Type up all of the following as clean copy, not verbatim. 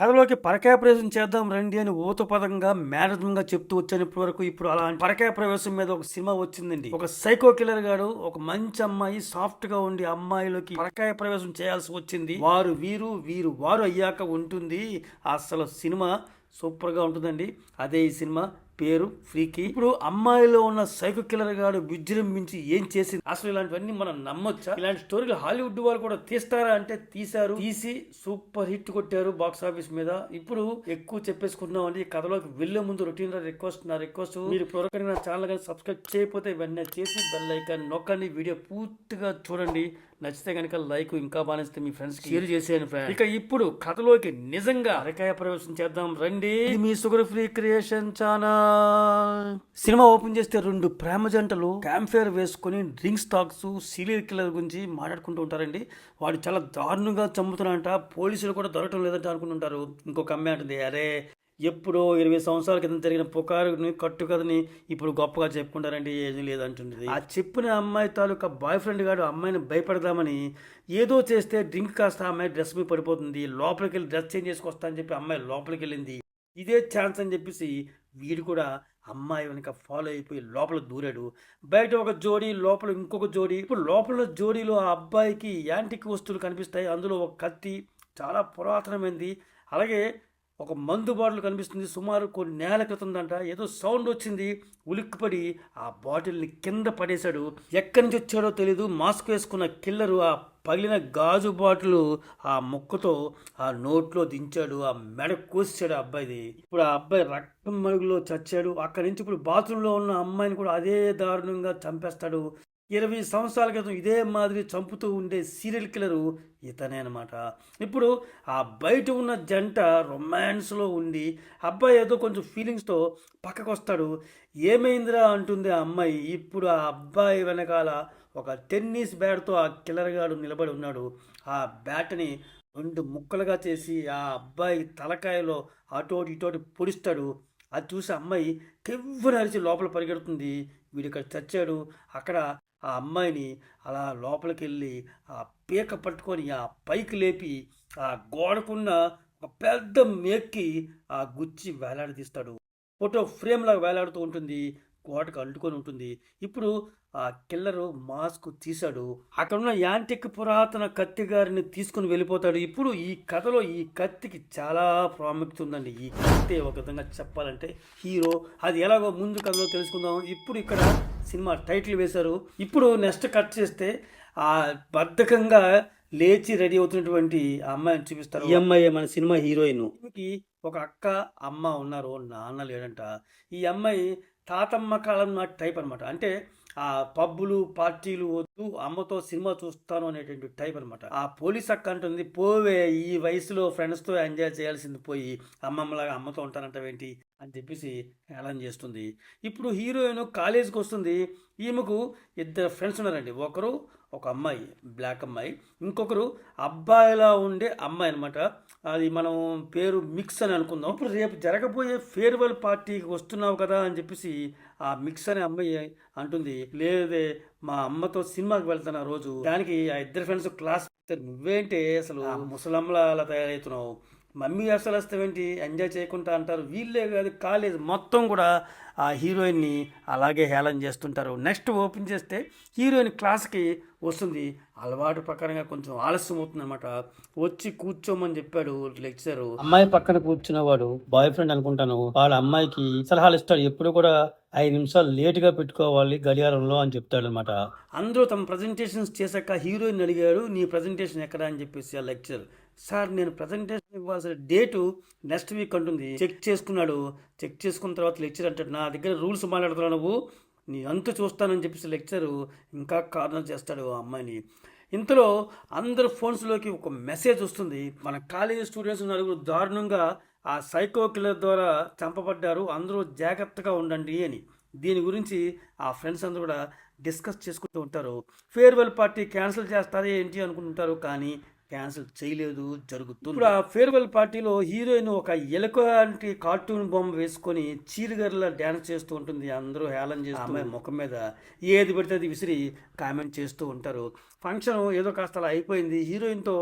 కథలోకి పరకాయ ప్రవేశం చేద్దాం రండి అని ఊతపదంగా మేనరిజంగా చెప్తూ వచ్చాను ఇప్పటి వరకు. ఇప్పుడు అలాంటి పరకాయ ప్రవేశం మీద ఒక సినిమా వచ్చిందండి. ఒక సైకో కిల్లర్ గాడు ఒక మంచి అమ్మాయి సాఫ్ట్ గా ఉండి అమ్మాయిలోకి పరకాయ ప్రవేశం చేయాల్సి వచ్చింది. వారు వీరు వీరు వారు అయ్యాక ఉంటుంది. అసలు సినిమా సూపర్ గా ఉంటుందండి. అదే ఈ సినిమా పేరు ఫ్రీకి. ఇప్పుడు అమ్మాయిలో ఉన్న సైకో కిల్లర్ గాడు విజృంభించి ఏం చేసింది, అసలు ఇలాంటివన్నీ మనం నమ్మొచ్చా? ఇలాంటి స్టోరీలు హాలీవుడ్ వాళ్ళు కూడా తీస్తారా అంటే తీశారు. తీసి సూపర్ హిట్ కొట్టారు బాక్స్ ఆఫీస్ మీద. ఇప్పుడు ఎక్కువ చెప్పేసుకుంటున్నాం అండి. ఈ కథలోకి వెళ్లే ముందు రొటీన్ రిక్వెస్ట్ మీరు ఇప్పుడు నా ఛానల్ కానీ సబ్స్క్రైబ్ చేయకపోతే వెంటనే చేసి బెల్ ఐకాన్ నొక్కండి. వీడియో పూర్తిగా చూడండి. నచ్చితే కనుక లైక్, ఇంకా బాగా మీ ఫ్రెండ్స్ షేర్ చేసేయండి ఫ్రెండ్స్. ఇక ఇప్పుడు కథలోకి నిజంగా అరకాయ ప్రవేశం చేద్దాం రండి. మీ sugar free creation channel. Cinema open చేస్తే రెండు ప్రేమ జంటలు క్యాంప్ ఫైర్ వేసుకుని డ్రింక్స్ టాక్స్ సీరియల్ కిల్లర్ గురించి మాట్లాడుకుంటూ ఉంటారండి. వాడు చాలా దారుణంగా చంపుతున్నాడంట, పోలీసులు కూడా దొరకడం లేదంట అనుకుంటుంటారు. ఇంకొక అమ్మాయి అంటుంది, అరే ఎప్పుడో 20 సంవత్సరాల క్రితం జరిగిన పుకారుని కట్టు కథని ఇప్పుడు గొప్పగా చెప్పుకుంటారంటే ఏది లేదంటుంది. ఆ చెప్పిన అమ్మాయి తాలూకా బాయ్ ఫ్రెండ్ గారు అమ్మాయిని భయపడదామని ఏదో చేస్తే డ్రింక్ కాస్త అమ్మాయి డ్రెస్ మీద పడిపోతుంది. లోపలికి వెళ్ళి డ్రెస్ చేంజ్ చేసుకొస్తా అని చెప్పి అమ్మాయి లోపలికి వెళ్ళింది. ఇదే ఛాన్స్ అని చెప్పేసి వీడు కూడా అమ్మాయి వెనక ఫాలో అయిపోయి లోపల దూరాడు. బయట ఒక జోడీ, లోపల ఇంకొక జోడీ. ఇప్పుడు లోపల జోడీలో ఆ అబ్బాయికి యాంటిక్ వస్తువులు కనిపిస్తాయి. అందులో ఒక కత్తి చాలా పురాతనమైంది. అలాగే ఒక మందు బాటిల్ కనిపిస్తుంది. సుమారు కొన్ని నెలల క్రితందంట. ఏదో సౌండ్ వచ్చింది, ఉలిక్కిపడి ఆ బాటిల్ని కింద పడేశాడు. ఎక్కడి నుంచి వచ్చాడో తెలీదు. మాస్క్ వేసుకున్న కిల్లరు ఆ పగిలిన గాజు బాటిల్ ఆ ముక్కతో ఆ నోట్లో దించాడు. ఆ మెడ కోసాడు ఆ అబ్బాయిది. ఇప్పుడు ఆ అబ్బాయి రక్తం మరుగులో చచ్చాడు. అక్కడి నుంచి ఇప్పుడు బాత్రూంలో ఉన్న అమ్మాయిని కూడా అదే దారుణంగా చంపేస్తాడు. 20 సంవత్సరాల క్రితం ఇదే మాదిరి చంపుతూ ఉండే సీరియల్ కిల్లరు ఇతనే అనమాట. ఇప్పుడు ఆ బయట ఉన్న జంట రొమాన్స్లో ఉండి అబ్బాయి ఏదో కొంచెం ఫీలింగ్స్తో పక్కకు వస్తాడు. ఏమైందిరా అంటుంది ఆ అమ్మాయి. ఇప్పుడు ఆ అబ్బాయి వెనకాల ఒక టెన్నిస్ బ్యాట్తో ఆ కిల్లర్ గాడు నిలబడి ఉన్నాడు. ఆ బ్యాట్ని 2 ముక్కలుగా చేసి ఆ అబ్బాయి తలకాయలో అటోటి ఇటోటి పొడిస్తాడు. అది చూసి అమ్మాయి కెవ్వున అరిచి లోపల పరిగెడుతుంది. వీడు ఇక్కడ చచ్చాడు. అక్కడ ఆ అమ్మాయిని అలా లోపలికి వెళ్ళి ఆ పీక పట్టుకొని ఆ పైకి లేపి ఆ గోడకున్న ఒక పెద్ద మేక్కి ఆ గుచ్చి వేలాడదీస్తాడు. ఫోటో ఫ్రేమ్ లాగా వేలాడుతూ ఉంటుంది, గోడకు అంటుకొని ఉంటుంది. ఇప్పుడు ఆ కిల్లరు మాస్క్ తీశాడు. అక్కడున్న యాంటిక్ పురాతన కత్తి గారిని తీసుకుని వెళ్ళిపోతాడు. ఇప్పుడు ఈ కథలో ఈ కత్తికి చాలా ప్రాముఖ్యత ఉందండి. ఈ కత్తి ఒక విధంగా చెప్పాలంటే హీరో. అది ఎలాగో ముందు కథలో తెలుసుకుందాం. ఇప్పుడు ఇక్కడ సినిమా టైటిల్ వేశారు. ఇప్పుడు నెక్స్ట్ కట్ చేస్తే ఆ బద్ధకంగా లేచి రెడీ అవుతున్నటువంటి అమ్మాయిని చూపిస్తారు. ఈ అమ్మాయి మన సినిమా హీరోయిన్. ఒక అక్క అమ్మ ఉన్నారు, నాన్న లేడంట. ఈ అమ్మాయి తాతమ్మ కాలం నాటి టైప్ అనమాట. అంటే ఆ పబ్బులు పార్టీలు వద్దు, అమ్మతో సినిమా చూస్తాను అనేటువంటి టైప్ అనమాట. ఆ పోలీస్ అక్క అంటుంది, పోవే ఈ వయసులో ఫ్రెండ్స్తో ఎంజాయ్ చేయాల్సింది పోయి అమ్మమ్మలాగా అమ్మతో ఉంటానంటావేంటి అని చెప్పేసి హేళన చేస్తుంది. ఇప్పుడు హీరోయిన్ కాలేజీకి వస్తుంది. ఈమెకు 2 ఫ్రెండ్స్ ఉన్నారండి. ఒకరు ఒక అమ్మాయి, బ్లాక్ అమ్మాయి, ఇంకొకరు అబ్బాయిలా ఉండే అమ్మాయి అనమాట. అది మనం పేరు మిక్స్ అని అనుకుందాం. ఇప్పుడు రేపు జరగబోయే ఫేర్వెల్ పార్టీకి వస్తున్నావు కదా అని చెప్పేసి ఆ మిక్స్ అనే అమ్మాయి అంటుంది, లేదే మా అమ్మతో సినిమాకి వెళ్తాను ఆ రోజు. దానికి ఆ 2 ఫ్రెండ్స్ క్లాస్, నువ్వేంటి అసలు ముసలమ్మలా అలా తయారవుతున్నావు, మమ్మీ అసలు వస్తావేంటి, ఎంజాయ్ చేయకుండా అంటారు. వీళ్ళే కాదు, కాలేజ్ మొత్తం కూడా ఆ హీరోయిన్ని అలాగే హేళన చేస్తుంటారు. నెక్స్ట్ ఓపెన్ చేస్తే హీరోయిన్ క్లాస్కి వస్తుంది. అలవాటు ప్రకారంగా కొంచెం ఆలస్యం అవుతుంది అనమాట. వచ్చి కూర్చోమని చెప్పాడు లెక్చరు. అమ్మాయి పక్కన కూర్చున్నవాడు బాయ్ ఫ్రెండ్ అనుకుంటాను. వాళ్ళ అమ్మాయికి సలహాలు ఇస్తాడు. ఎప్పుడు కూడా 5 నిమిషాలు లేటుగా పెట్టుకోవాలి గడియారంలో అని చెప్తాడు అనమాట. అందరూ తమ ప్రజెంటేషన్స్ చేశాక హీరోయిన్ అడిగాడు, నీ ప్రజెంటేషన్ ఎక్కడ అని చెప్పేసి ఆ లెక్చర్. సార్ నేను ప్రజెంటేషన్ ఇవ్వాల్సిన డేటు నెక్స్ట్ వీక్ అంటుంది. చెక్ చేసుకున్నాడు. చెక్ చేసుకున్న తర్వాత లెక్చర్ అంటాడు, నా దగ్గర రూల్స్ మాట్లాడుతున్నావు నువ్వు, నీ అంత చూస్తానని చెప్పేసి లెక్చరు ఇంకా కార్నర్ చేస్తాడు ఆ అమ్మాయిని. ఇంతలో అందరు ఫోన్స్లోకి ఒక మెసేజ్ వస్తుంది, మన కాలేజీ స్టూడెంట్స్ 4 దారుణంగా ఆ సైకో కిల్లర్ ద్వారా చంపబడ్డారు, అందరూ జాగ్రత్తగా ఉండండి అని. దీని గురించి ఆ ఫ్రెండ్స్ అందరూ కూడా డిస్కస్ చేసుకుంటూ ఉంటారు. ఫేర్వెల్ పార్టీ క్యాన్సిల్ చేస్తారా ఏంటి అనుకుంటుంటారు. కానీ క్యాన్సిల్ చేయలేదు, జరుగుతుంది. ఇప్పుడు ఆ ఫేర్వెల్ పార్టీలో హీరోయిన్ ఒక ఎలుకలాంటి కార్టూన్ బొమ్మ వేసుకొని చీరగర్లా డ్యాన్స్ చేస్తూ ఉంటుంది. అందరూ హేళన చేస్తూ అమ్మాయి ముఖం మీద ఏది పడితే అది విసిరి కామెంట్ చేస్తూ ఉంటారు. ఫంక్షన్ ఏదో కాస్త అలా అయిపోయింది. హీరోయిన్తో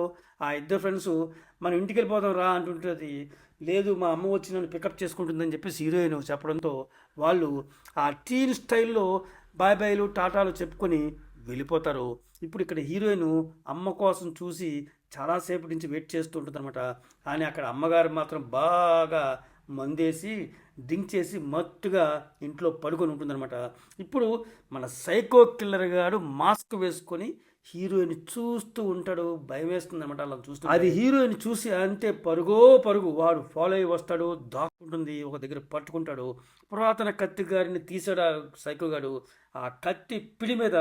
ఆ ఇద్దరు ఫ్రెండ్స్ మనం ఇంటికి వెళ్ళిపోదాం రా అంటుంటుంది. లేదు మా అమ్మ వచ్చి నన్ను పికప్ చేసుకుంటుందని చెప్పేసి హీరోయిన్ చెప్పడంతో వాళ్ళు ఆ టీన్ స్టైల్లో బాయ్ బాయ్లు టాటాలు చెప్పుకొని వెళ్ళిపోతారు. ఇప్పుడు ఇక్కడ హీరోయిన్ అమ్మ కోసం చూసి చాలాసేపు నుంచి వెయిట్ చేస్తూ ఉంటుంది అనమాట. కానీ అక్కడ అమ్మగారు మాత్రం బాగా మందేసి డ్రింక్ చేసి మత్తుగా ఇంట్లో పడుకొని ఉంటుందన్నమాట. ఇప్పుడు మన సైకో కిల్లర్ గారు మాస్క్ వేసుకొని హీరోయిన్ చూస్తూ ఉంటాడు. భయం వేస్తుంది అనమాట అలా చూస్తూ. అది హీరోయిన్ చూసి అంతే పరుగు వాడు ఫాలో అయ్యి వస్తాడు. దాక్కుంటుంది, ఒక దగ్గర పట్టుకుంటాడు. పురాతన కత్తి గారిని తీసాడు ఆ సైకో గారు. ఆ కత్తి పిడి మీద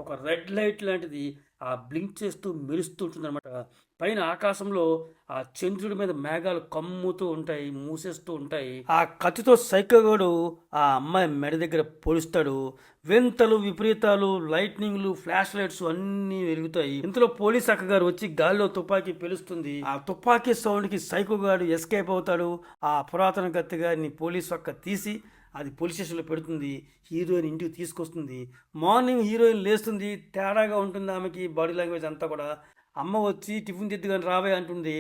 ఒక రెడ్ లైట్ లాంటిది ఆ బ్లింక్ చేస్తూ మెరుస్తూ ఉంటుంది అనమాట. పైన ఆకాశంలో ఆ చంద్రుడి మీద మేఘాలు కమ్ముతూ ఉంటాయి, మూసేస్తూ ఉంటాయి. ఆ కత్తితో సైకోగాడు ఆ అమ్మాయి మెడ దగ్గర పొడుస్తాడు. వింతలు, విపరీతాలు, లైట్నింగ్లు, ఫ్లాష్ లైట్స్ అన్నీ వెలుగుతాయి. ఇంతలో పోలీస్ అక్కగారు వచ్చి గాల్లో తుపాకీ పేలుస్తుంది. ఆ తుపాకీ సౌండ్కి సైకోగాడు ఎస్కేప్ అవుతాడు. ఆ పురాతన కత్తి గారిని పోలీస్ అక్క తీసి అది పోలీస్ స్టేషన్లో పెడుతుంది. హీరోయిన్ ఇంటికి తీసుకొస్తుంది. మార్నింగ్ హీరోయిన్ లేస్తుంది. తేడాగా ఉంటుంది ఆమెకి బాడీ లాంగ్వేజ్ అంతా కూడా. అమ్మ వచ్చి టిఫిన్ తెద్దుగాని రావే అంటుంది.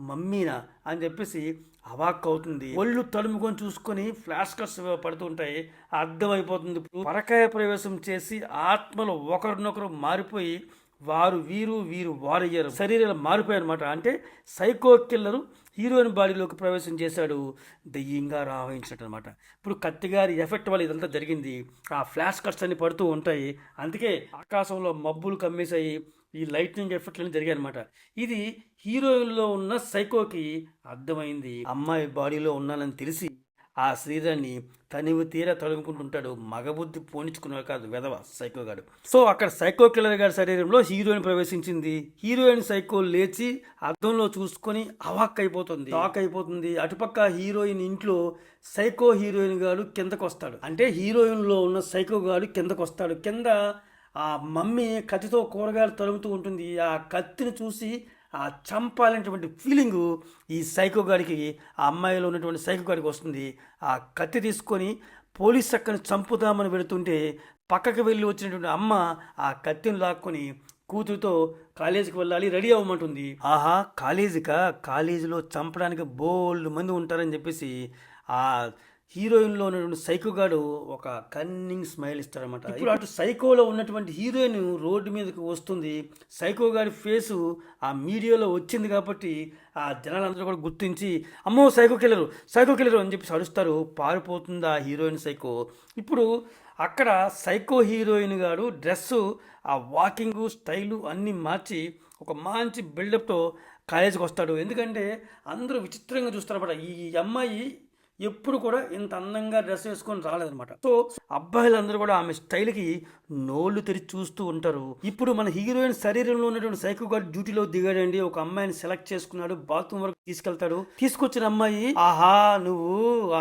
మమ్మీనా అని చెప్పేసి అవాక్ అవుతుంది. ఒళ్ళు తడుముకొని చూసుకొని ఫ్లాష్ కట్స్ పడుతుంటాయి. అర్థమైపోతుంది ఇప్పుడు పరకాయ ప్రవేశం చేసి ఆత్మలు ఒకరినొకరు మారిపోయి వారు వీరు వీరు వారయ్యారు. శరీరాలు మారిపోయారు అనమాట. అంటే సైకో కిల్లరు హీరోయిన్ బాడీలోకి ప్రవేశం చేశాడు, దెయ్యంగా రావించినట్టు అనమాట. ఇప్పుడు కత్తిగారి ఎఫెక్ట్ వల్ల ఇదంతా జరిగింది. ఆ ఫ్లాష్ కట్స్ అన్ని పడుతూ ఉంటాయి. అందుకే ఆకాశంలో మబ్బులు కమ్మేశాయి. ఈ లైట్నింగ్ ఎఫెక్ట్లన్నీ జరిగాయి అనమాట. ఇది హీరోయిన్లో ఉన్న సైకోకి అర్థమైంది. అమ్మాయి బాడీలో ఉన్నానని తెలిసి ఆ శరీరాన్ని తనివి తీరా తడుముకుంటుంటాడు. మగబుద్ధి పోనించుకున్నాడు కాదు వెధవ సైకోగాడు. సో అక్కడ సైకో కిల్లర్ గారి శరీరంలో హీరోయిన్ ప్రవేశించింది. హీరోయిన్ సైకో లేచి అద్దంలో చూసుకొని అవాక్ అయిపోతుంది, షాక్ అయిపోతుంది. అటుపక్క హీరోయిన్ ఇంట్లో సైకో హీరోయిన్ గాడు కిందకు వస్తాడు. అంటే హీరోయిన్లో ఉన్న సైకో గాడు కిందకు వస్తాడు. కింద ఆ మమ్మీ కత్తితో కూరగాయలు తరుముతూ ఉంటుంది. ఆ కత్తిని చూసి ఆ చంపాలనేటువంటి ఫీలింగు ఈ సైకో గాడికి, ఆ అమ్మాయిలో ఉన్నటువంటి సైకో గాడికి వస్తుంది. ఆ కత్తి తీసుకొని పోలీస్ అక్కని చంపుదామని వెళుతుంటే పక్కకి వెళ్ళి వచ్చినటువంటి అమ్మ ఆ కత్తిని లాక్కొని కూతురుతో కాలేజీకి వెళ్ళాలి రెడీ అవ్వమంటుంది. ఆహా కాలేజీలో చంపడానికి బోల్డ్ మంది ఉంటారని చెప్పేసి ఆ హీరోయిన్లో ఉన్నటువంటి సైకోగాడు ఒక కన్నింగ్ స్మైల్ ఇస్తాడనమాట. ఇప్పుడు అటు సైకోలో ఉన్నటువంటి హీరోయిన్ రోడ్డు మీదకి వస్తుంది. సైకోగాడి ఫేసు ఆ మీడియాలో వచ్చింది కాబట్టి ఆ జనాలందరూ కూడా గుర్తించి అమ్మో సైకో కిల్లరు అని చెప్పి అడుస్తారు. పారిపోతుంది ఆ హీరోయిన్ సైకో. ఇప్పుడు అక్కడ సైకో హీరోయిన్ గాడు డ్రెస్సు, ఆ వాకింగ్ స్టైలు అన్నీ మార్చి ఒక మంచి బిల్డప్తో కాలేజీకి వస్తాడు. ఎందుకంటే అందరూ విచిత్రంగా చూస్తారన్నమాట. ఈ అమ్మాయి ఎప్పుడు కూడా ఇంత అందంగా డ్రెస్ వేసుకొని రాలేదనమాట. సో అబ్బాయిలందరూ కూడా ఆమె స్టైల్కి నోళ్ళు తెరిచి చూస్తూ ఉంటారు. ఇప్పుడు మన హీరోయిన్ శరీరంలో ఉన్నటువంటి సైకో గార్డ్ డ్యూటీలో దిగాడండి. ఒక అమ్మాయిని సెలెక్ట్ చేసుకున్నాడు. బాత్రూమ్ వరకు తీసుకెళ్తాడు. తీసుకొచ్చిన అమ్మాయి ఆహా నువ్వు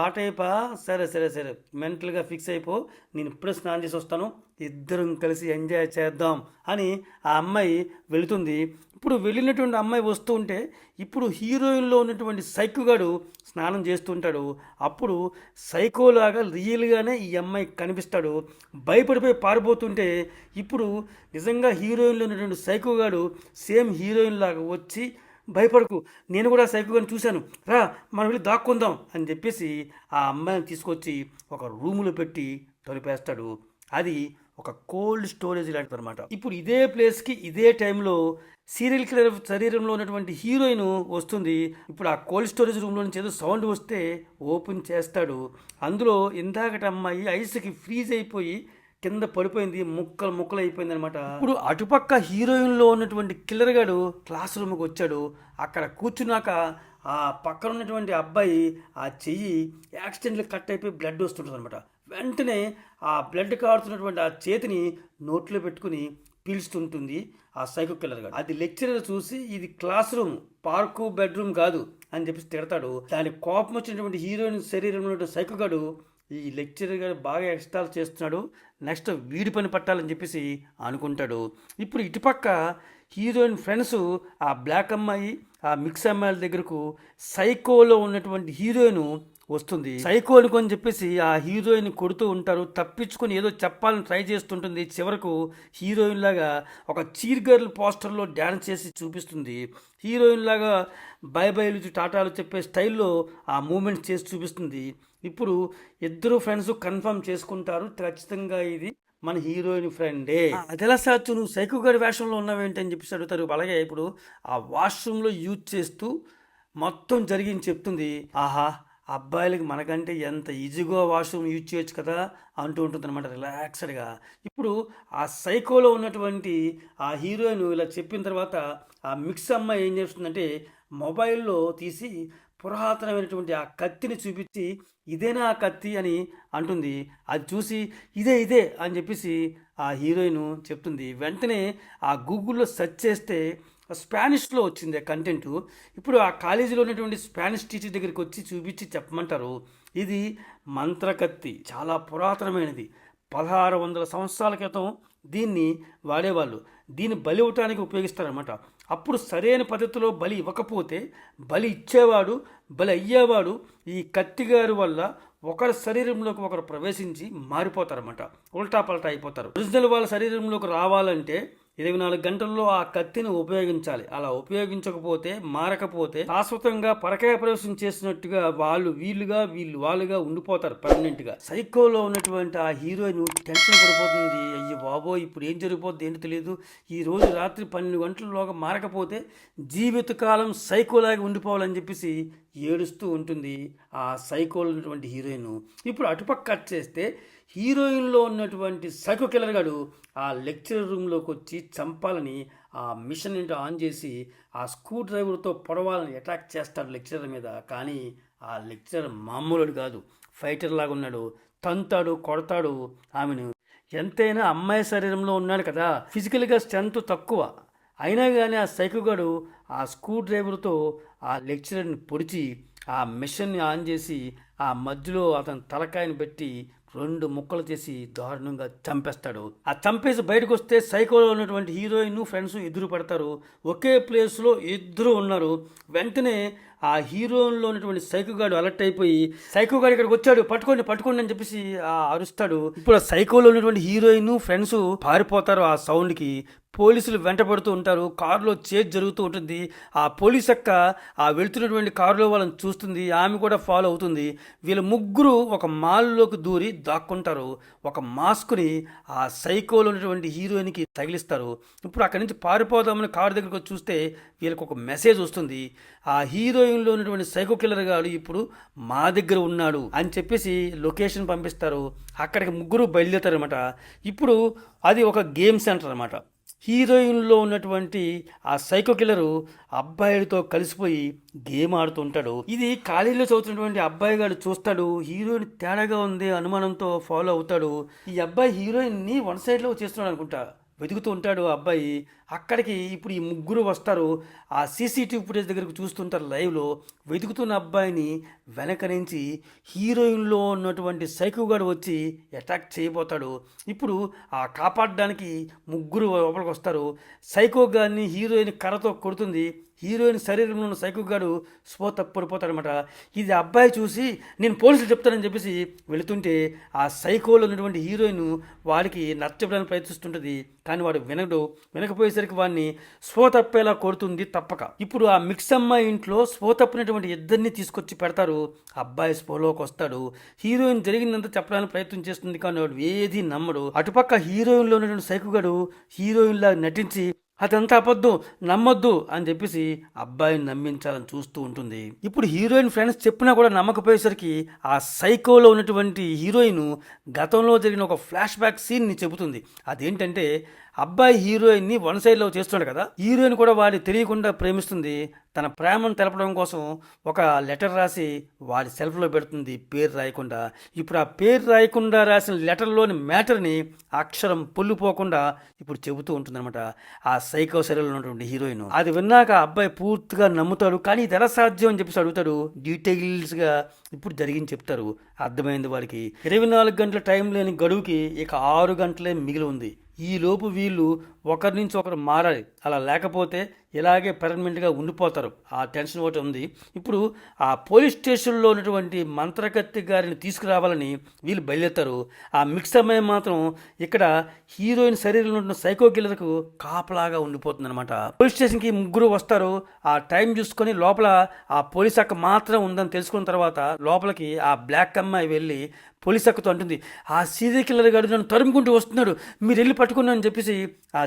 ఆ టైపా, సరే మెంటల్గా ఫిక్స్ అయిపో, నేను ఇప్పుడే స్నానం చేసి వస్తాను, ఇద్దరం కలిసి ఎంజాయ్ చేద్దాం అని ఆ అమ్మాయి వెళుతుంది. ఇప్పుడు వెళ్ళినటువంటి అమ్మాయి వస్తూ ఉంటే ఇప్పుడు హీరోయిన్లో ఉన్నటువంటి సైకోగాడు స్నానం చేస్తుంటాడు. అప్పుడు సైకోలాగా రియల్గానే ఈ అమ్మాయి కనిపిస్తాడు. భయపడిపోయి పారిపోతుంటే ఇప్పుడు నిజంగా హీరోయిన్లో ఉన్నటువంటి సైకోగాడు సేమ్ హీరోయిన్ లాగా వచ్చి భయపడకు, నేను కూడా సైకోగాని చూశాను, రా మనం వెళ్ళి దాక్కుందాం అని చెప్పేసి ఆ అమ్మాయిని తీసుకొచ్చి ఒక రూములో పెట్టి తొలిపేస్తాడు. అది ఒక కోల్డ్ స్టోరేజ్ లాంటిది అనమాట. ఇప్పుడు ఇదే ప్లేస్కి ఇదే టైంలో సీరియల్ కిల్లర్ శరీరంలో ఉన్నటువంటి హీరోయిన్ వస్తుంది. ఇప్పుడు ఆ కోల్డ్ స్టోరేజ్ రూమ్లో నుంచి ఏదో సౌండ్ వస్తే ఓపెన్ చేస్తాడు. అందులో ఇందాకటి అమ్మాయి ఐస్కి ఫ్రీజ్ అయిపోయి కింద పడిపోయింది, ముక్కలు అయిపోయింది అనమాట. ఇప్పుడు అటుపక్క హీరోయిన్లో ఉన్నటువంటి కిల్లర్ గాడు క్లాస్ రూమ్కి వచ్చాడు. అక్కడ కూర్చున్నాక ఆ పక్కన ఉన్నటువంటి అబ్బాయి ఆ చెయ్యి యాక్సిడెంట్లో కట్ అయిపోయి బ్లడ్ వస్తుంటుంది అనమాట. వెంటనే ఆ బ్లడ్ కారుతున్నటువంటి ఆ చేతిని నోట్లో పెట్టుకుని పీల్చుతుంటుంది ఆ సైకో కిల్లర్ గాడు. అది లెక్చరర్ చూసి ఇది క్లాస్ రూమ్, పార్కు, బెడ్రూమ్ కాదు అని చెప్పి తిడతాడు. దానికి కోపం వచ్చినటువంటి హీరోయిన్ శరీరంలో సైకో గాడు ఈ లెక్చరర్ గారు బాగా ఎక్స్ట్రాల్ చేస్తున్నాడు, నెక్స్ట్ వీడి పని పట్టాలని చెప్పేసి అనుకుంటాడు. ఇప్పుడు ఇటుపక్క హీరోయిన్ ఫ్రెండ్స్ ఆ బ్లాక్ అమ్మాయి ఆ మిక్స్ అమ్మాయిల దగ్గరకు సైకోలో ఉన్నటువంటి హీరోయిన్ వస్తుంది. సైకో అనుకొని చెప్పేసి ఆ హీరోయిన్ కొడుతూ ఉంటారు. తప్పించుకొని ఏదో చెప్పాలని ట్రై చేస్తుంటుంది. చివరకు హీరోయిన్ లాగా ఒక చీర్ గర్ల్ పోస్టర్లో డ్యాన్స్ చేసి చూపిస్తుంది. హీరోయిన్ లాగా బై బైలు టాటాలు చెప్పే స్టైల్లో ఆ మూమెంట్స్ చేసి చూపిస్తుంది. ఇప్పుడు ఇద్దరు ఫ్రెండ్స్ కన్ఫర్మ్ చేసుకుంటారు, ఖచ్చితంగా ఇది మన హీరోయిన్ ఫ్రెండే. అది ఎలా సాచ్చు, నువ్వు సైకో గారి వేషంలో ఉన్నావేంటి అని చెప్పేసి అడుగుతారు. అలాగే ఇప్పుడు ఆ వాష్రూమ్లో యూజ్ చేస్తూ మొత్తం జరిగింది చెప్తుంది. ఆహా, అబ్బాయిలకి మనకంటే ఎంత ఈజీగా వాష్రూమ్ యూజ్ చేయొచ్చు కదా అంటూ ఉంటుంది అనమాట రిలాక్స్డ్గా. ఇప్పుడు ఆ సైకోలో ఉన్నటువంటి ఆ హీరోయిన్ ఇలా చెప్పిన తర్వాత ఆ మిక్స్ అమ్మాయి ఏం చేస్తుందంటే మొబైల్లో తీసి పురాతనమైనటువంటి ఆ కత్తిని చూపించి ఇదేనా ఆ కత్తి అని అంటుంది. అది చూసి ఇదే ఇదే అని చెప్పేసి ఆ హీరోయిన్ చెప్తుంది. వెంటనే ఆ గూగుల్లో సెర్చ్ చేస్తే స్పానిష్లో వచ్చింది కంటెంట్. ఇప్పుడు ఆ కాలేజీలో ఉన్నటువంటి స్పానిష్ టీచర్ దగ్గరికి వచ్చి చూపించి చెప్పమంటారు. ఇది మంత్రకత్తి, చాలా పురాతనమైనది. 1600 సంవత్సరాల క్రితం దీన్ని వాడేవాళ్ళు. దీన్ని బలి ఇవ్వటానికి ఉపయోగిస్తారనమాట. అప్పుడు సరైన పద్ధతిలో బలి ఇవ్వకపోతే బలి ఇచ్చేవాడు, బలి అయ్యేవాడు ఈ కత్తిగారి వల్ల ఒకరి శరీరంలోకి ఒకరు ప్రవేశించి మారిపోతారన్నమాట. ఉల్టా పల్టా అయిపోతారు. ఒరిజినల్ వాళ్ళ శరీరంలోకి రావాలంటే 24 గంటల్లో ఆ కత్తిని ఉపయోగించాలి. అలా ఉపయోగించకపోతే, మారకపోతే శాశ్వతంగా పరకాయ ప్రవేశం చేసినట్టుగా వాళ్ళుగా ఉండిపోతారు పర్మనెంట్గా. సైకోలో ఉన్నటువంటి ఆ హీరోయిన్ టెన్షన్ పడిపోతుంది. అయ్యో బాబోయ్, ఇప్పుడు ఏం జరిగిపోద్ది ఏంటో తెలియదు. ఈ రోజు రాత్రి 12 గంటలలోగా మారకపోతే జీవితకాలం సైకోలాగా ఉండిపోవాలని చెప్పేసి ఏడుస్తూ ఉంటుంది ఆ సైకోలో ఉన్నటువంటి హీరోయిన్. ఇప్పుడు అటుపక్క కట్ చేస్తే హీరోయిన్లో ఉన్నటువంటి సైకో కిల్లర్ గాడు ఆ లెక్చరర్ రూమ్లోకి వచ్చి చంపాలని ఆ మిషన్ ఏంటో ఆన్ చేసి ఆ స్క్రూ డ్రైవర్తో పొడవాలని అటాక్ చేస్తాడు లెక్చరర్ మీద. కానీ ఆ లెక్చరర్ మామూలుడు కాదు, ఫైటర్ లాగా ఉన్నాడు. తంతాడు, కొడతాడు ఆమెను. ఎంతైనా అమ్మాయి శరీరంలో ఉన్నాడు కదా, ఫిజికల్గా స్ట్రెంత్ తక్కువ. అయినా కానీ ఆ సైకోగాడు ఆ స్క్రూ డ్రైవర్తో ఆ లెక్చరర్ని పొడిచి ఆ మిషన్ని ఆన్ చేసి ఆ మధ్యలో అతని తలకాయని పెట్టి 2 ముక్కలు చేసి దారుణంగా చంపేస్తాడు. ఆ చంపేసి బయటకు వస్తే సైకోలో ఉన్నటువంటి హీరోయిన్ ఫ్రెండ్స్ ఎదురు పడతారు. ఒకే ప్లేస్లో ఇద్దరు ఉన్నారు. వెంటనే ఆ హీరోయిన్లో ఉన్నటువంటి సైకోగాడు అలర్ట్ అయిపోయి సైకోగాడు ఇక్కడికి వచ్చాడు, పట్టుకోండి అని చెప్పేసి అరుస్తాడు. ఇప్పుడు ఆ సైకోలో ఉన్నటువంటి హీరోయిన్ ఫ్రెండ్స్ పారిపోతారు ఆ సౌండ్కి. పోలీసులు వెంటబడుతూ ఉంటారు. కారులో చేజ్ జరుగుతూ ఉంటుంది. ఆ పోలీస్ అక్క ఆ వెళుతున్నటువంటి కారులో వాళ్ళని చూస్తుంది. ఆమె కూడా ఫాలో అవుతుంది. వీళ్ళ ముగ్గురు ఒక మాల్లోకి దూరి దాక్కుంటారు. ఒక మాస్క్ని ఆ సైకోలో ఉన్నటువంటి హీరోయిన్కి తగిలిస్తారు. ఇప్పుడు అక్కడి నుంచి పారిపోదామని కారు దగ్గరకు వచ్చి చూస్తే వీళ్ళకి ఒక మెసేజ్ వస్తుంది. ఆ హీరోయిన్లో ఉన్నటువంటి సైకో కిల్లర్ గాడు ఇప్పుడు మా దగ్గర ఉన్నాడు అని చెప్పేసి లొకేషన్ పంపిస్తారు. అక్కడికి ముగ్గురు బయలుదేరుతారనమాట. ఇప్పుడు అది ఒక గేమ్ సెంటర్ అనమాట. హీరోయిన్లో ఉన్నటువంటి ఆ సైకో కిల్లరు అబ్బాయిలతో కలిసిపోయి గేమ్ ఆడుతుంటాడు. ఇది కాలేజీలో చదువుతున్నటువంటి అబ్బాయి గారు చూస్తాడు. హీరోయిన్ తేడాగా ఉంది అనుమానంతో ఫాలో అవుతాడు. ఈ అబ్బాయి హీరోయిన్ని వన్ సైడ్లో చేస్తున్నాడు అనుకుంటా. వెతుకుతూ ఉంటాడు ఆ అబ్బాయి. అక్కడికి ఇప్పుడు ఈ ముగ్గురు వస్తారు. ఆ సీసీటీవీ ఫుటేజ్ దగ్గరకు చూస్తుంటారు లైవ్లో. వెతుకుతున్న అబ్బాయిని వెనక నుంచి హీరోయిన్లో ఉన్నటువంటి సైకోగాడు వచ్చి అటాక్ చేయబోతాడు. ఇప్పుడు ఆ కాపాడడానికి ముగ్గురు లోపలికి వస్తారు. సైకోగాడిని హీరోయిన్ కర్రతో కొడుతుంది. హీరోయిన్ శరీరంలో ఉన్న సైకోగాడు స్పో తప్పిపోతాడనమాట. ఇది అబ్బాయి చూసి నేను పోలీసులు చెప్తానని చెప్పేసి వెళుతుంటే ఆ సైకోలో ఉన్నటువంటి హీరోయిన్ వాడికి నచ్చడానికి ప్రయత్నిస్తుంటుంది. కానీ వాడు వినకపోయేసరికి వాడిని స్పో తప్పేలా కొడుతుంది తప్పక. ఇప్పుడు ఆ మిక్స్ అమ్మాయి ఇంట్లో స్పో తప్పినటువంటి ఇద్దరిని తీసుకొచ్చి పెడతారు. అబ్బాయి స్పోలోకి వస్తాడు. హీరోయిన్ జరిగిందంతా చెప్పడానికి ప్రయత్నం చేస్తుంది, కానీ వాడు ఏది నమ్మడు. అటుపక్క హీరోయిన్లో ఉన్నటువంటి సైకోగాడు హీరోయిన్లా నటించి అదంతా అబద్ధం, నమ్మొద్దు అని చెప్పేసి అబ్బాయిని నమ్మించాలని చూస్తూ ఉంటుంది. ఇప్పుడు హీరోయిన్ ఫ్రెండ్స్ చెప్పినా కూడా నమ్మకపోయేసరికి ఆ సైకోలో ఉన్నటువంటి హీరోయిన్ గతంలో జరిగిన ఒక ఫ్లాష్ బ్యాక్ సీన్ని చెబుతుంది. అదేంటంటే అబ్బాయి హీరోయిన్ని వన్ సైడ్లో చేస్తున్నాడు కదా, హీరోయిన్ కూడా వాడి తెలియకుండా ప్రేమిస్తుంది. తన ప్రేమను తెలపడం కోసం ఒక లెటర్ రాసి వాడి సెల్ఫ్లో పెడుతుంది పేరు రాయకుండా. ఇప్పుడు ఆ పేరు రాయకుండా రాసిన లెటర్లోని మ్యాటర్ని అక్షరం పొల్లిపోకుండా ఇప్పుడు చెబుతూ ఉంటుందన్నమాట ఆ సైకో శరీరంలో ఉన్నటువంటి హీరోయిన్. అది విన్నాక అబ్బాయి పూర్తిగా నమ్ముతాడు. కానీ ఇది ఎలా సాధ్యం అని చెప్పేసి అడుగుతాడు. డీటెయిల్స్గా ఇప్పుడు జరిగింది చెప్తారు. అర్థమైంది వాడికి. 24 గంటల టైం లేని గడువుకి ఇక 6 గంటలే మిగిలి ఉంది. ఈ లోపు వీళ్ళు ఒకరి నుంచి ఒకరు మారాలి. అలా లేకపోతే ఇలాగే పర్మనెంట్గా ఉండిపోతారు. ఆ టెన్షన్ ఒకటి ఉంది. ఇప్పుడు ఆ పోలీస్ స్టేషన్లో ఉన్నటువంటి మంత్రకత్తి గారిని తీసుకురావాలని వీళ్ళు బయలుదేరుతారు. ఆ మిక్స్ అమ్మాయి మాత్రం ఇక్కడ హీరోయిన్ శరీరంలో ఉన్న సైకో కిల్లర్కు కాపలాగా ఉండిపోతుంది అనమాట. పోలీస్ స్టేషన్కి ముగ్గురు వస్తారు. ఆ టైం చూసుకొని లోపల ఆ పోలీస్ అక్క మాత్రం ఉందని తెలుసుకున్న తర్వాత లోపలికి ఆ బ్లాక్ అమ్మాయి వెళ్ళి పోలీస్ అక్కతో అంటుంది, ఆ సీరియల్ కిల్లర్ గారు నన్ను తరుముకుంటూ వస్తున్నాడు, మీరు వెళ్ళి పట్టుకున్నా అని చెప్పేసి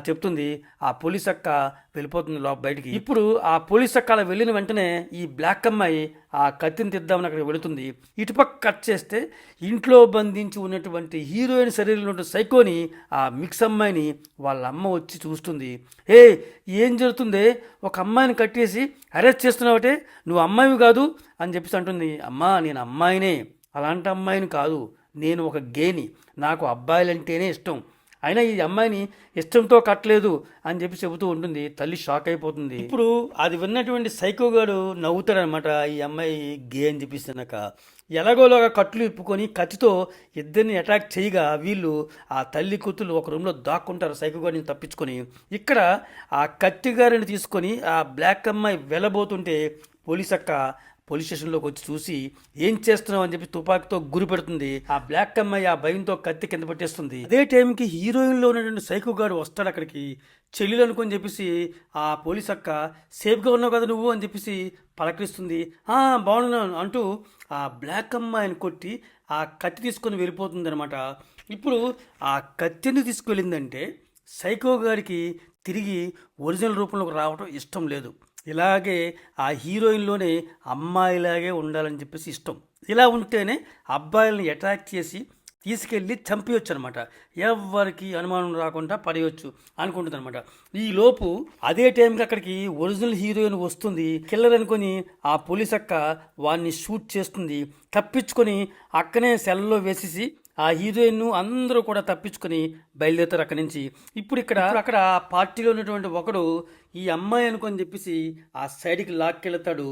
చెప్తుంది. ఆ పోలీస్ అక్క వెళ్ళిపోతుంది బయటికి. ఇప్పుడు ఆ పోలీస్ అక్క అలా వెళ్ళిన వెంటనే ఈ బ్లాక్ అమ్మాయి ఆ కత్తిని తెద్దామని అక్కడికి వెళుతుంది. ఇటుపక్క కట్ చేస్తే ఇంట్లో బంధించి ఉన్నటువంటి హీరోయిన్ శరీరంలో ఉన్న సైకోని ఆ మిక్స్ అమ్మాయిని వాళ్ళ అమ్మ వచ్చి చూస్తుంది. ఏం జరుగుతుంది, ఒక అమ్మాయిని కట్టేసి అరెస్ట్ చేస్తున్నావటే, నువ్వు అమ్మాయివి కాదు అని చెప్పేసి అంటుంది. అమ్మా నేను అమ్మాయినే, అలాంటి అమ్మాయిని కాదు, నేను ఒక గేని, నాకు అబ్బాయిలంటేనే ఇష్టం, అయినా ఈ అమ్మాయిని ఇష్టంతో కట్టలేదు అని చెప్పి చెబుతూ ఉంటుంది. తల్లి షాక్ అయిపోతుంది. ఇప్పుడు అది విన్నటువంటి సైకోగాడు నవ్వుతాడనమాట. ఈ అమ్మాయి గే అని చెప్పిస్తున్నాక ఎలాగోలాగా కట్లు ఇప్పుకొని కత్తితో ఇద్దరిని అటాక్ చేయగా వీళ్ళు ఆ తల్లి కూతురు ఒక రూమ్లో దాక్కుంటారు సైకోగాడిని తప్పించుకొని. ఇక్కడ ఆ కత్తి గారిని తీసుకొని ఆ బ్లాక్ అమ్మాయి వెళ్ళబోతుంటే పోలీస్ అక్క పోలీస్ స్టేషన్లోకి వచ్చి చూసి ఏం చేస్తున్నావు అని చెప్పి తుపాకీతో గురి పెడుతుంది. ఆ బ్లాక్ అమ్మాయి ఆ భయంతో కత్తి కింద పెట్టేస్తుంది. అదే టైంకి హీరోయిన్లో ఉన్నటువంటి సైకో గాడు వస్తాడు అక్కడికి. చెల్లెలు అనుకొని చెప్పేసి ఆ పోలీస్ అక్క సేఫ్గా ఉన్నావు కదా నువ్వు అని చెప్పేసి పలకరిస్తుంది. బాగున్నాను అంటూ ఆ బ్లాక్ అమ్మాయిని కొట్టి ఆ కత్తి తీసుకొని వెళ్ళిపోతుంది అనమాట. ఇప్పుడు ఆ కత్తిని తీసుకువెళ్ళిందంటే సైకో గారికి తిరిగి ఒరిజినల్ రూపంలోకి రావడం ఇష్టం లేదు. ఇలాగే ఆ హీరోయిన్లోనే అమ్మాయిలాగే ఉండాలని చెప్పేసి ఇష్టం. ఇలా ఉంటేనే అబ్బాయిలను అటాక్ చేసి తీసుకెళ్ళి చంపేయచ్చు అనమాట. ఎవరికి అనుమానం రాకుండా పడేయచ్చు అనుకుంటుంది అనమాట. ఈ లోపు అదే టైంకి అక్కడికి ఒరిజినల్ హీరోయిన్ వస్తుంది. కిల్లర్ అనుకొని ఆ పోలీస్ అక్క వాడిని షూట్ చేస్తుంది. తప్పించుకొని అక్కనే సెల్లో వేసేసి ఆ హీరోయిన్ అందరూ కూడా తప్పించుకొని బయలుదేరుతారు అక్కడి నుంచి. ఇప్పుడు అక్కడ ఆ పార్టీలో ఉన్నటువంటి ఒకడు ఈ అమ్మాయి అనుకొని చెప్పేసి ఆ సైడ్కి లాక్కెళ్తాడు.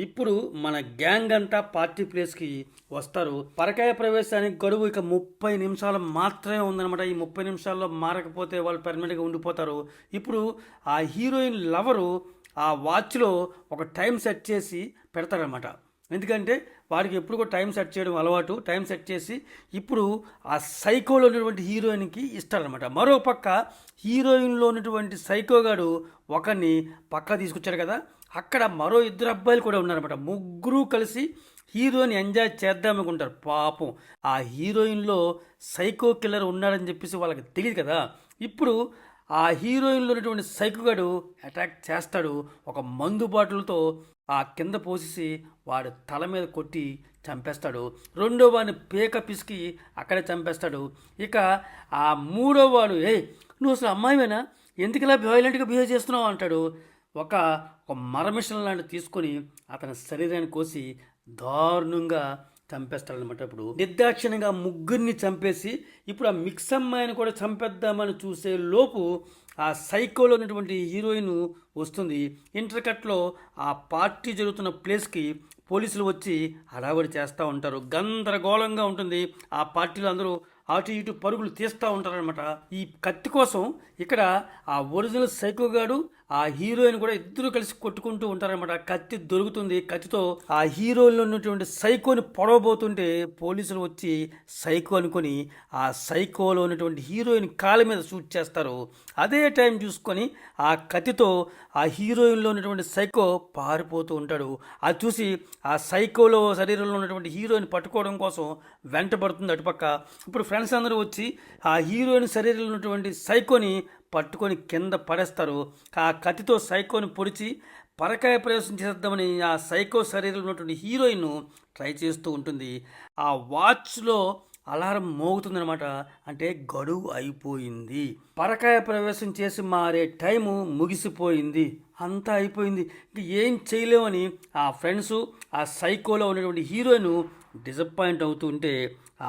ఇప్పుడు మన గ్యాంగ్ అంతా పార్టీ ప్లేస్కి వస్తారు. పరకాయ ప్రవేశానికి గడువు ఇక 30 నిమిషాలు మాత్రమే ఉందన్నమాట. ఈ 30 నిమిషాల్లో మారకపోతే వాళ్ళు పర్మనెంట్గా ఉండిపోతారు. ఇప్పుడు ఆ హీరోయిన్ లవరు ఆ వాచ్లో ఒక టైం సెట్ చేసి పెడతారనమాట. ఎందుకంటే వాడికి ఎప్పుడు కూడా టైం సెట్ చేయడం అలవాటు. టైం సెట్ చేసి ఇప్పుడు ఆ సైకోలో ఉన్నటువంటి హీరోయిన్కి ఇస్తారనమాట. మరో పక్క హీరోయిన్లో ఉన్నటువంటి సైకోగాడు ఒకరిని పక్క తీసుకొచ్చాడు కదా, అక్కడ మరో 2 అబ్బాయిలు కూడా ఉన్నారనమాట. ముగ్గురు కలిసి హీరోయిన్ ఎంజాయ్ చేద్దామనుకుంటారు. పాపం ఆ హీరోయిన్లో సైకో కిల్లర్ ఉన్నాడని చెప్పేసి వాళ్ళకి తెలియదు కదా. ఇప్పుడు ఆ హీరోయిన్లో ఉన్నటువంటి సైకోగాడు అటాక్ చేస్తాడు. ఒక మందు బాటిల్తో ఆ కింద పోసేసి వాడు తల మీద కొట్టి చంపేస్తాడు. రెండో వాడిని పేక పిసికి అక్కడే చంపేస్తాడు. ఇక ఆ మూడో వాడు నువ్వు అసలు అమ్మాయివేనా, ఎందుకు ఇలా వైలెంట్గా బిహేవ్ చేస్తున్నావు అంటాడు. ఒక మరమిషన్ లాంటివి తీసుకొని అతని శరీరాన్ని కోసి దారుణంగా చంపేస్తాడనమాట. ఇప్పుడు నిర్దాక్షిణ్యంగా ముగ్గురిని చంపేసి ఇప్పుడు ఆ మిక్స్ అమ్మాయిని కూడా చంపేద్దామని చూసే లోపు ఆ సైకోలో ఉన్నటువంటి హీరోయిన్ వస్తుంది. ఇంటర్కట్లో ఆ పార్టీ జరుగుతున్న ప్లేస్కి పోలీసులు వచ్చి హడావిడి చేస్తూ ఉంటారు. గందరగోళంగా ఉంటుంది. ఆ పార్టీలో అందరూ అటు ఇటు పరుగులు తీస్తూ ఉంటారనమాట. ఈ కత్తి కోసం ఇక్కడ ఆ ఒరిజినల్ సైకోగాడు ఆ హీరోయిన్ కూడా ఇద్దరు కలిసి కొట్టుకుంటూ ఉంటారనమాట. కత్తి దొరుకుతుంది. కత్తితో ఆ హీరోయిన్లో ఉన్నటువంటి సైకోని పొడవబోతుంటే పోలీసులు వచ్చి సైకో అనుకొని ఆ సైకోలో ఉన్నటువంటి హీరోయిన్ కాళ్ళ మీద షూట్ చేస్తారు. అదే టైం చూసుకొని ఆ కత్తితో ఆ హీరోయిన్లో ఉన్నటువంటి సైకో పారిపోతూ ఉంటాడు. అది చూసి ఆ సైకోలో శరీరంలో ఉన్నటువంటి హీరోయిన్ పట్టుకోవడం కోసం వెంటబడుతుంది అటుపక్క. ఇప్పుడు ఫ్రెండ్స్ అందరూ వచ్చి ఆ హీరోయిన్ శరీరంలో ఉన్నటువంటి సైకోని పట్టుకొని కింద పడేస్తారు. ఆ కత్తితో సైకోని పొడిచి పరకాయ ప్రవేశం చేద్దామని ఆ సైకో శరీరంలో ఉన్నటువంటి హీరోయిన్ ట్రై చేస్తూ ఉంటుంది. ఆ వాచ్లో అలారం మోగుతుందనమాట. అంటే గడువు అయిపోయింది, పరకాయ ప్రవేశం చేసి మారే టైము ముగిసిపోయింది, అంతా అయిపోయింది, ఇంక ఏం చేయలేమని ఆ ఫ్రెండ్స్ ఆ సైకోలో ఉన్నటువంటి హీరోయిన్ డిసప్పాయింట్ అవుతూ ఉంటే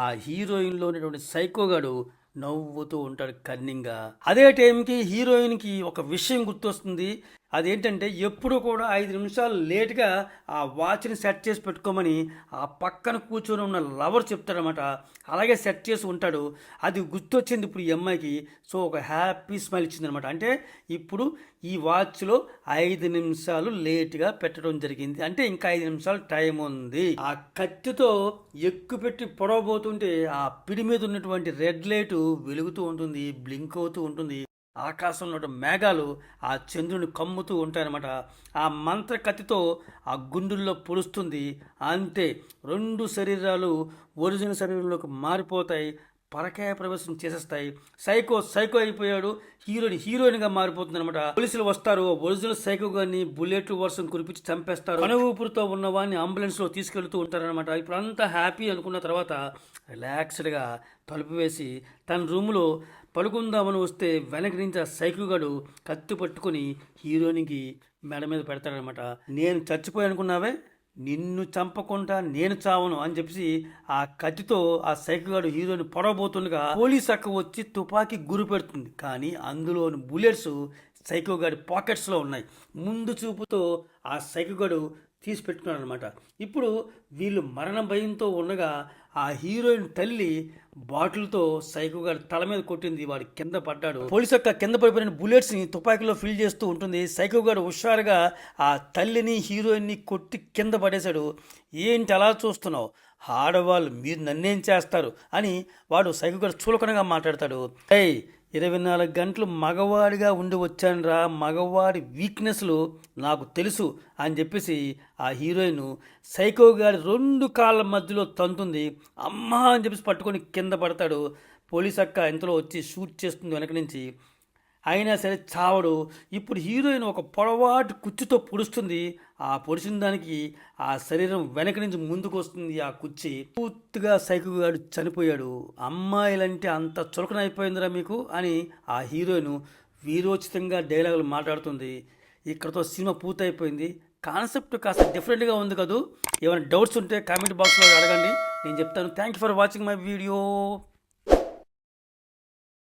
ఆ హీరోయిన్లో ఉన్నటువంటి సైకోగాడు నవ్వుతూ ఉంటాడు కన్నింగా. అదే టైంకి హీరోయిన్కి ఒక విషయం గుర్తొస్తుంది. అదేంటంటే ఎప్పుడు కూడా 5 నిమిషాలు లేట్గా ఆ వాచ్ని సెట్ చేసి పెట్టుకోమని ఆ పక్కన కూర్చొని ఉన్న లవర్ చెప్తాడనమాట. అలాగే సెట్ చేసి ఉంటాడు. అది గుర్తొచ్చింది ఇప్పుడు ఈ అమ్మాయికి. సో ఒక హ్యాపీ స్మైల్ ఇచ్చిందనమాట. అంటే ఇప్పుడు ఈ వాచ్లో 5 నిమిషాలు లేట్గా పెట్టడం జరిగింది. అంటే ఇంకా 5 నిమిషాలు టైం ఉంది. ఆ కత్తితో ఎక్కుపెట్టి పొడవబోతుంటే ఆ పిడి మీద ఉన్నటువంటి రెడ్ లైట్ వెలుగుతూ ఉంటుంది, బ్లింక్ అవుతూ ఉంటుంది. ఆకాశంలో ఉన్న మేఘాలు ఆ చంద్రుని కమ్ముతూ ఉంటాయన్నమాట. ఆ మంత్ర కత్తితో ఆ గుండుల్లో పొడుస్తుంది. అంతే, 2 శరీరాలు ఒరిజినల్ శరీరంలోకి మారిపోతాయి, పరకాయ ప్రవేశం చేసేస్తాయి. సైకో అయిపోయాడు, హీరోయిన్గా మారిపోతుంది అనమాట. పోలీసులు వస్తారు, ఒరిజినల్ సైకో గారిని బుల్లెట్ వర్షం కురిపించి చంపేస్తారు. అణ ఊపిరితో ఉన్న వాడిని అంబులెన్స్లో తీసుకెళ్తూ ఉంటారనమాట. ఇప్పుడు అంతా హ్యాపీ అనుకున్న తర్వాత రిలాక్స్డ్గా తలుపు వేసి తన రూమ్లో పడుకుందామని వస్తే వెనక నుంచి ఆ సైకిల్గాడు కత్తి పట్టుకొని హీరోయిన్కి మెడ మీద పెడతాడనమాట. నేను చచ్చిపోయి అనుకున్నావే, నిన్ను చంపకుండా నేను చావను అని చెప్పేసి ఆ కత్తితో ఆ సైకిల్గాడు హీరోయిన్ పొడవబోతుండగా పోలీస్ అక్క వచ్చి తుపాకీ గురి పెడుతుంది. కానీ అందులోని బుల్లెట్స్ సైకోగాడి పాకెట్స్లో ఉన్నాయి. ముందు చూపుతో ఆ సైకోగాడు తీసి పెట్టుకున్నాడు అనమాట. ఇప్పుడు వీళ్ళు మరణ భయంతో ఉండగా ఆ హీరోయిన్ తల్లి బాటిల్తో సైకో గారి తల మీద కొట్టింది. వాడు కింద పడ్డాడు. పోలీసు అక్క కింద పడిపోయిన బుల్లెట్స్ని తుపాకీలో ఫిల్ చేస్తూ ఉంటుంది. సైకో గారు హుషారుగా ఆ తల్లిని హీరోయిన్ని కొట్టి కింద పడేశాడు. ఏంటి అలా చూస్తున్నావు, ఆడవాళ్ళు మీరు నన్నేం చేస్తారు అని వాడు సైకో గారు చులకనగా మాట్లాడతాడు. 24 గంటలు మగవాడిగా ఉండి వచ్చానురా, మగవాడి వీక్నెస్లు నాకు తెలుసు అని చెప్పేసి ఆ హీరోయిన్ సైకో గారి 2 కాళ్ళ మధ్యలో తంతుంది. అమ్మా అని చెప్పేసి పట్టుకొని కింద పడతాడు. పోలీస్ అక్క ఇంతలో వచ్చి షూట్ చేస్తుంది వెనక నుంచి. అయినా సరే చావడు. ఇప్పుడు హీరోయిన్ ఒక పొడవాటి కుర్చీతో పొడుస్తుంది. ఆ పొడిచిన దానికి ఆ శరీరం వెనక నుంచి ముందుకు వస్తుంది. ఆ కుర్చీ పూర్తిగా సైకోగాడు చనిపోయాడు. అమ్మాయిలంటే అంత చులకన అయిపోయిందిరా మీకు అని ఆ హీరోయిన్ వీరోచితంగా డైలాగులు మాట్లాడుతుంది. ఇక్కడతో సినిమా పూర్తయిపోయింది. కాన్సెప్ట్ కాస్త డిఫరెంట్గా ఉంది కదూ. ఏమైనా డౌట్స్ ఉంటే కామెంట్ బాక్స్లో అడగండి, నేను చెప్తాను. Thank you for watching my video.